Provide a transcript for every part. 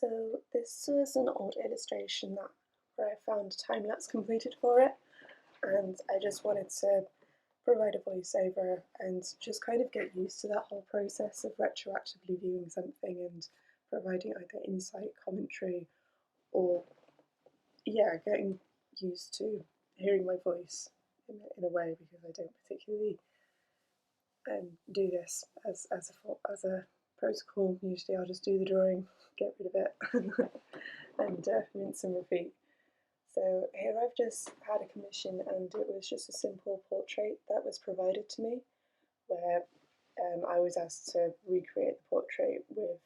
So this was an old illustration where I found a time-lapse completed for it, and I just wanted to provide a voiceover and just kind of get used to that whole process of retroactively viewing something and providing either insight, commentary, or getting used to hearing my voice in a way, because I don't particularly do this as a protocol. Usually I'll just do the drawing, get rid of it, and rinse and repeat. So here I've just had a commission, and it was just a simple portrait that was provided to me, where I was asked to recreate the portrait with,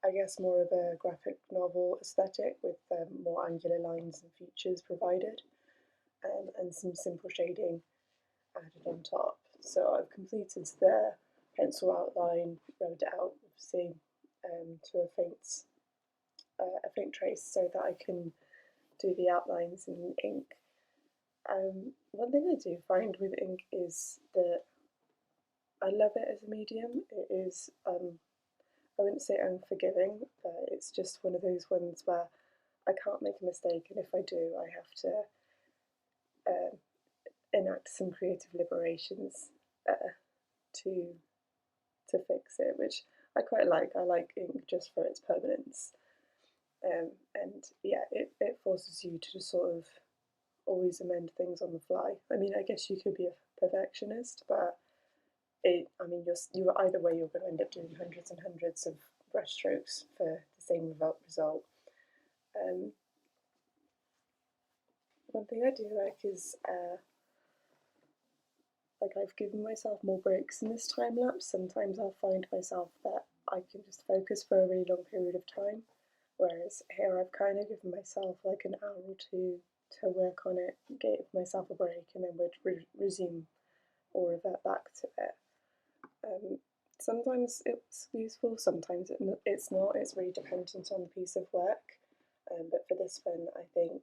I guess, more of a graphic novel aesthetic, with more angular lines and features provided, and some simple shading added on top. So I've completed the pencil outline, wrote it out, obviously, to a faint trace, so that I can do the outlines in ink. One thing I do find with ink is that I love it as a medium. It is, I wouldn't say unforgiving, but it's just one of those ones where I can't make a mistake, and if I do, I have to enact some creative liberations to fix it, which I quite like. I like ink just for its permanence. And yeah, it forces you to sort of always amend things on the fly. I mean, I guess you could be a perfectionist, but I mean, you're either way, you're going to end up doing hundreds and hundreds of brush strokes for the same result. One thing I do like is like, I've given myself more breaks in this time lapse. Sometimes I'll find myself that I can just focus for a really long period of time, whereas here I've kind of given myself like an hour or two to work on it, give myself a break, and then would resume or revert back to it. Sometimes it's useful, sometimes it's not. It's really dependent on the piece of work. But for this one, I think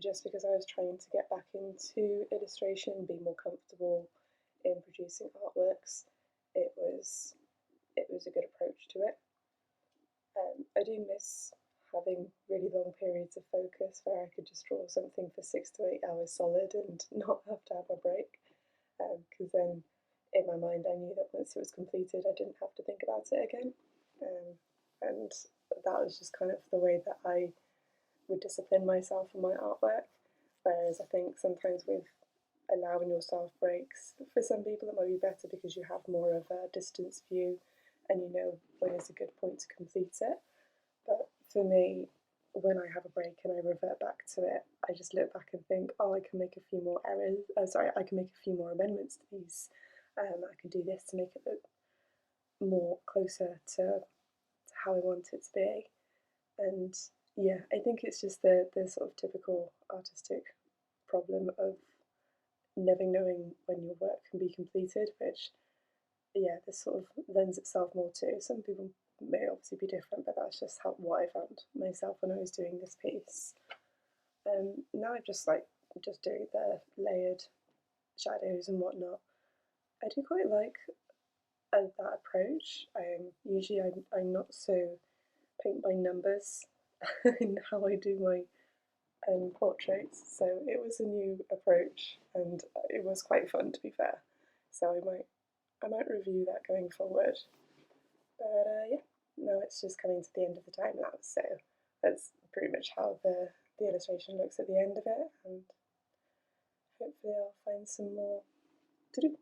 just because I was trying to get back into illustration and be more comfortable in producing artworks, it was a good approach to it. I do miss having really long periods of focus where I could just draw something for 6 to 8 hours solid and not have to have a break, because then in my mind I knew that once it was completed I didn't have to think about it again, and that was just kind of the way that I would discipline myself in my artwork. Whereas I think sometimes with allowing yourself breaks, for some people it might be better because you have more of a distance view and you know when is a good point to complete it. But for me, when I have a break and I revert back to it, I just look back and think, oh, I can make a few more I can make a few more amendments to these. I can do this to make it look more closer to how I want it to be. And yeah, I think it's just the sort of typical artistic problem of never knowing when your work can be completed, which, yeah, this sort of lends itself more to. Some people may obviously be different, but that's just what I found myself when I was doing this piece. Now I'm just doing the layered shadows and whatnot. I do quite like that approach. Usually I'm not so paint by numbers in how I do my portraits, so it was a new approach and it was quite fun, to be fair. So I might review that going forward. But yeah, now it's just coming to the end of the time lapse, so that's pretty much how the illustration looks at the end of it, and hopefully I'll find some more to do.